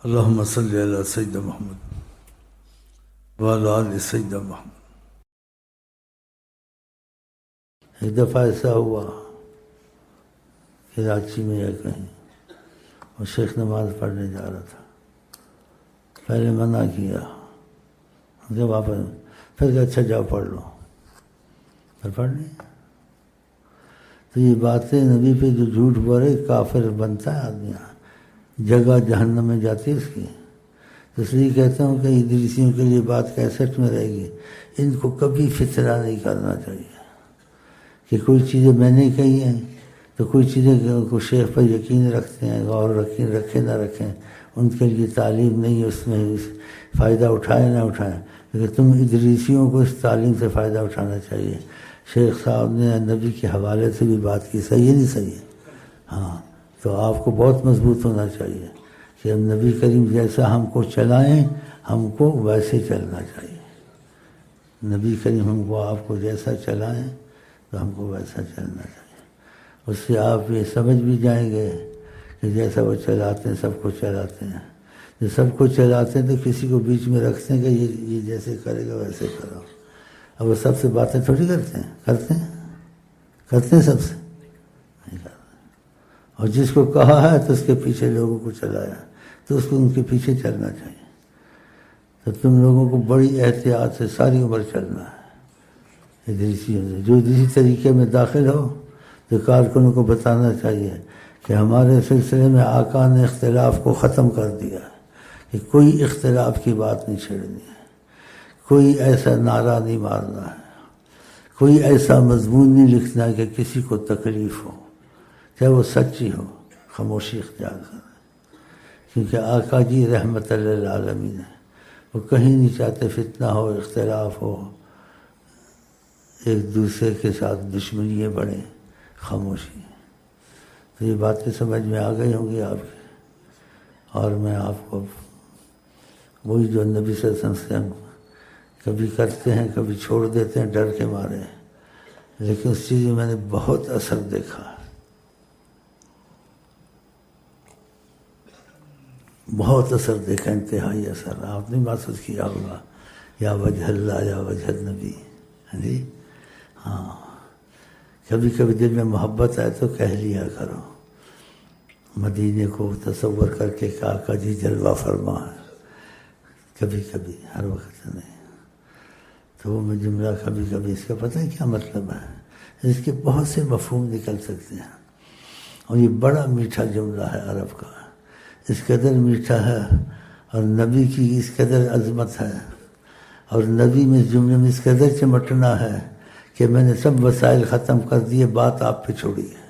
اللہم صلی علی سیدنا محمد وعلی آل سیدنا محمد۔ ایک دفعہ ایسا ہوا کراچی میں یا کہیں، اور شیخ نماز پڑھنے جا رہا تھا، پہلے منع کیا، جب واپس پھر کہ اچھا جاؤ پڑھ لو، پھر پڑھ لیں۔ تو یہ باتیں نبی پہ جو جھوٹ بولے کافر بنتا ہے آدمی، جگہ جہنم میں جاتی ہے اس کی۔ اس لیے کہتا ہوں کہ ادریسیوں کے لیے بات کیسٹ میں رہے گی، ان کو کبھی فتنہ نہیں کرنا چاہیے کہ کوئی چیزیں میں نے کہی ہیں تو کوئی چیزیں کو شیخ پر یقین رکھتے ہیں، اور رکھیں نہ رکھیں، ان کے لیے تعلیم نہیں ہے، اس میں فائدہ اٹھائیں نہ اٹھائیں، لیکن تم ادریسیوں کو اس تعلیم سے فائدہ اٹھانا چاہیے۔ شیخ صاحب نے نبی کے حوالے سے بھی بات کی، صحیح ہے نہیں صحیح ہے؟ ہاں، تو آپ کو بہت مضبوط ہونا چاہیے کہ ہم نبی کریم جیسا ہم کو چلائیں، ہم کو ویسے چلنا چاہیے۔ نبی کریم ہم کو آپ کو جیسا چلائیں تو ہم کو ویسا چلنا چاہیے۔ اس سے آپ یہ سمجھ بھی جائیں گے کہ جیسا وہ چلاتے ہیں سب کو چلاتے ہیں۔ جو سب کو چلاتے ہیں تو کسی کو بیچ میں رکھتے ہیں کہ یہ جیسے کرے گا ویسے کرو۔ اب وہ سب سے باتیں تھوڑی کرتے ہیں سب سے نہیں کرتے۔ اور جس کو کہا ہے تو اس کے پیچھے لوگوں کو چلایا تو اس کو ان کے پیچھے چلنا چاہیے۔ تو تم لوگوں کو بڑی احتیاط سے ساری عمر چلنا ہے ادریسیوں سے۔ جو اسی طریقے میں داخل ہو تو کارکنوں کو بتانا چاہیے کہ ہمارے سلسلے میں آقا نے اختلاف کو ختم کر دیا ہے، کہ کوئی اختلاف کی بات نہیں چھیڑنی ہے، کوئی ایسا نعرہ نہیں مارنا ہے، کوئی ایسا مضمون نہیں لکھنا ہے کہ کسی کو تکلیف ہو، چاہے وہ سچی ہو، خاموشی اختیار کریں۔ کیونکہ آقا جی رحمت للعالمین ہے، وہ کہیں نہیں چاہتے فتنہ ہو، اختلاف ہو، ایک دوسرے کے ساتھ دشمنیاں بڑھیں، خاموشی۔ تو یہ باتیں سمجھ میں آ گئی ہوں گی آپ کی، اور میں آپ کو وہی جو نبی صلی اللہ علیہ وسلم سے ہم کبھی کرتے ہیں کبھی چھوڑ دیتے ہیں ڈر کے مارے، لیکن اس چیز میں میں نے بہت اثر دیکھا، بہت اثر دیکھا، انتہائی اثر۔ آپ نے محسوس کیا ہوگا، یا وجہ اللہ یا وجہ نبی، ہاں جی، ہاں۔ کبھی کبھی دل میں محبت آئے تو کہہ لیا کرو، مدینے کو تصور کر کے کہ آقا جی جلوہ فرما ہے، کبھی کبھی، ہر وقت نہیں۔ تو وہ میں جملہ کبھی کبھی، اس کا پتہ ہے کیا مطلب ہے؟ اس کے بہت سے مفہوم نکل سکتے ہیں، اور یہ بڑا میٹھا جملہ ہے عرب کا، اس قدر میٹھا ہے، اور نبی کی اس قدر عظمت ہے، اور نبی میں اس جملے میں اس قدر چمٹنا ہے کہ میں نے سب وسائل ختم کر دیے، بات آپ پہ چھوڑی ہے۔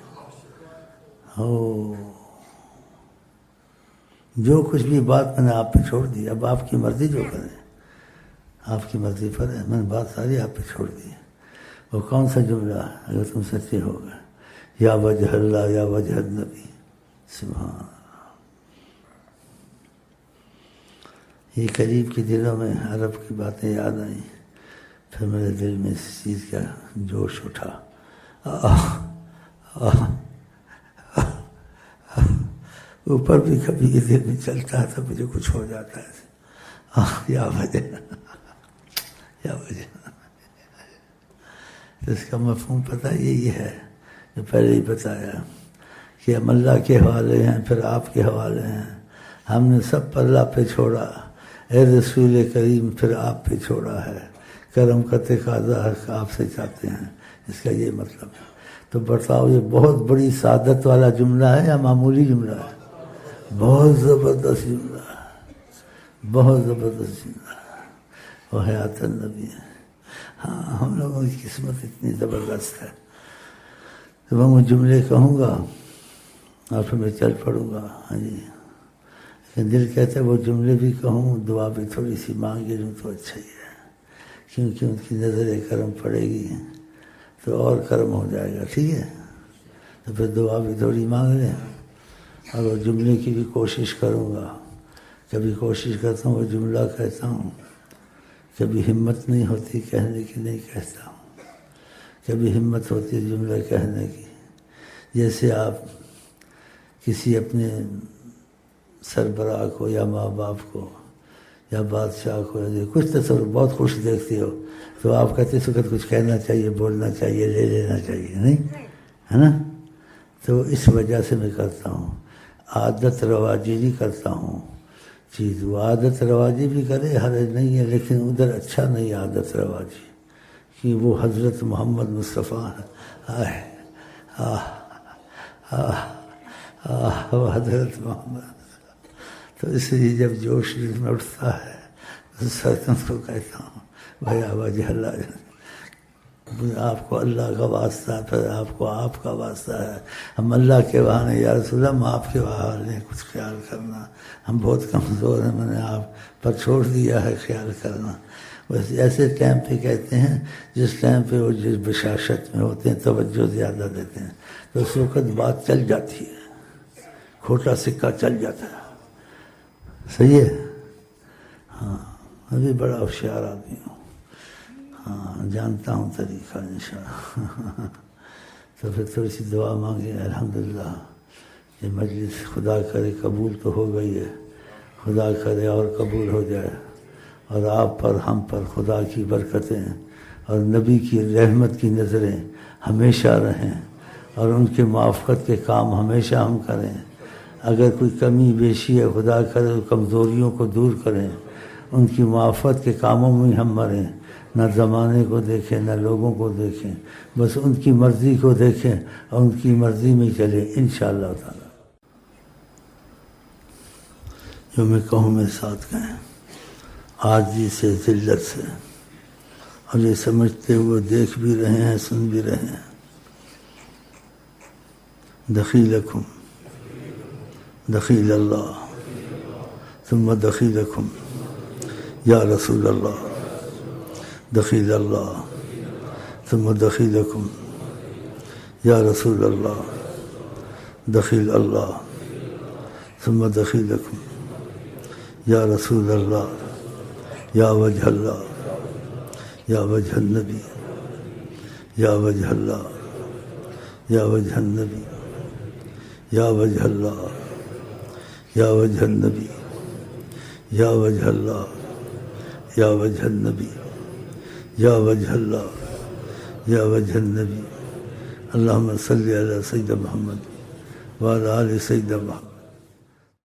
جو کچھ بھی بات میں نے آپ پہ چھوڑ دی، اب آپ کی مرضی جو کریں، آپ کی مرضی پر ہے، میں نے بات ساری آپ پہ چھوڑ دی ہے۔ وہ کون سا جملہ ہے؟ اگر تم سچے ہو گئے، یا وجہ اللہ یا وجہ نبی، سبحان اللہ۔ یہ قریب کے دلوں میں عرب کی باتیں یاد آئیں، پھر میرے دل میں اس چیز کا جوش اٹھا، اوپر بھی کبھی یہ دل میں چلتا ہے تو مجھے کچھ ہو جاتا ہے، یا وجہ یا وجہ۔ اس کا مفہوم پتہ یہی ہے جو پہلے ہی بتایا کہ ہم اللہ کے حوالے ہیں، پھر آپ کے حوالے ہیں، ہم نے سب پر اللہ پہ چھوڑا، اے رسول کریم پھر آپ پہ چھوڑا ہے، کرم کا تقاضا آپ سے چاہتے ہیں، اس کا یہ مطلب ہے۔ تو بتاؤ یہ بہت بڑی سعادت والا جملہ ہے یا معمولی جملہ ہے؟ بہت زبردست جملہ ہے، بہت زبردست جملہ ہے، وہ حیات النبی ہے۔ ہاں، ہم لوگوں کی قسمت اتنی زبردست ہے۔ تو میں وہ جملے کہوں گا اور پھر میں چل پڑوں گا، ہاں جی، لیکن دل کہتا ہے وہ جملے بھی کہوں، دعا بھی تھوڑی سی مانگی لوں تو اچھا ہی ہے، کیونکہ ان کی نظر کرم پڑے گی تو اور کرم ہو جائے گا، ٹھیک ہے؟ تو پھر دعا بھی تھوڑی مانگ لیں، اور وہ جملے کی بھی کوشش کروں گا۔ کبھی کوشش کرتا ہوں وہ جملہ کہتا ہوں، کبھی ہمت نہیں ہوتی کہنے کی، نہیں کہتا ہوں، کبھی ہمت ہوتی ہے جملہ کہنے کی۔ جیسے آپ کسی اپنے سربراہ کو یا ماں باپ کو یا بادشاہ کو یا کچھ تصور بہت خوش دیکھتے ہو تو آپ کہتے اس وقت کچھ کہنا چاہیے، بولنا چاہیے، لے لینا چاہیے، نہیں ہے نا؟ تو اس وجہ سے میں کرتا ہوں، عادت رواجی نہیں کرتا ہوں چیز. وہ عادت رواجی بھی کرے حرج نہیں ہے، لیکن ادھر اچھا نہیں عادت رواجی کہ وہ حضرت محمد مصطفیٰ وہ حضرت محمد. تو اس لیے جب جوش دل میں اٹھتا ہے تو سرکند کو کہتا ہوں بھائی وجہ اللہ، آپ کو اللہ کا واسطہ ہے، پھر آپ کو آپ کا واسطہ ہے. ہم اللہ کے بہانے یا رسول اللہ، ہم آپ کے بہانے کچھ خیال کرنا، ہم بہت کمزور ہیں، میں نے آپ پر چھوڑ دیا ہے خیال کرنا. بس ایسے ٹائم پہ کہتے ہیں جس ٹائم پہ وہ جس بشاشت میں ہوتے ہیں، توجہ زیادہ دیتے ہیں، تو اس وقت بات چل جاتی ہے، کھوٹا سکہ چل جاتا ہے. صحیح ہے؟ ہاں میں بھی بڑا ہوشیار آدمی ہوں، ہاں جانتا ہوں طریقہ انشاءاللہ. تو پھر تھوڑی سی دعا مانگے. الحمدللہ یہ مجلس خدا کرے قبول تو ہو گئی ہے، خدا کرے اور قبول ہو جائے، اور آپ پر ہم پر خدا کی برکتیں اور نبی کی رحمت کی نظریں ہمیشہ رہیں، اور ان کے موافقت کے کام ہمیشہ ہم کریں. اگر کوئی کمی بیشی ہے خدا کرے کمزوریوں کو دور کریں، ان کی موافقت کے کاموں میں ہم مریں، نہ زمانے کو دیکھیں نہ لوگوں کو دیکھیں، بس ان کی مرضی کو دیکھیں اور ان کی مرضی میں چلیں انشاءاللہ تعالی. جو میں کہوں میں ساتھ کہیں، عاجزی سے، ذلت سے، اور یہ سمجھتے ہوئے دیکھ بھی رہے ہیں، سن بھی رہے ہیں. دخیلکم دخیل اللہ ثم دخیلکم یا رسول اللہ، دخیل اللہ ثم دخیلکم یا رسول اللہ، دخیل اللہ ثم دخیلکم یا رسول اللہ، یا وجہ اللہ، یا وجہ النبی، یا وجہ اللہ، یا وجہ النبی، یا وجہ اللہ، یا وجہ النبی، یا وجہ اللہ، یا وجہ النبی، یا وجہ اللہ، یا وجہ النبی. اللہم صلی علی سیدنا محمد وعلی آل سیدنا محمد.